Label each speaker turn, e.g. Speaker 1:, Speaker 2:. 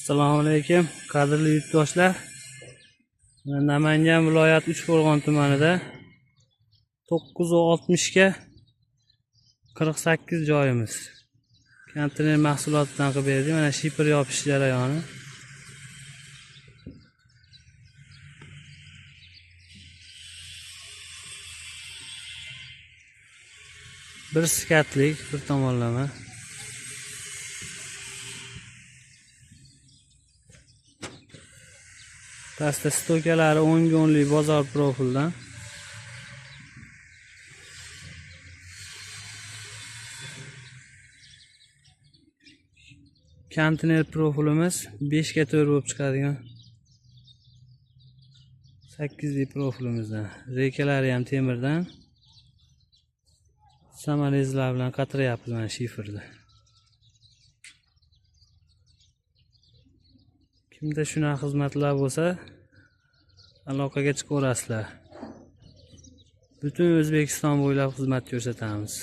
Speaker 1: Assalomu alaykum, qadrli yurtdoshlar. Namangan viloyati Uchqo'rg'on tumanida 960 ga 48 joyimiz. Konteyner mahsulotidan qilib berdik. Mana shifr yopish jarayoni. Bir sikatlik, bir tomonlama. Pastda stokalari 10 ga 10lik bozor profildan. Konteyner profilimiz 5 ga 4 bo'lib chiqadigan. 8 lik profilimizdan. Rekalari ham temirdan. Samalezlar bilan qatirayapmiz mana shifrda. Kimda shunaqa xizmatlar bo'lsa, aloqaga chiqaverasizlar. Butun O'zbekiston bo'ylab xizmat ko'rsatamiz.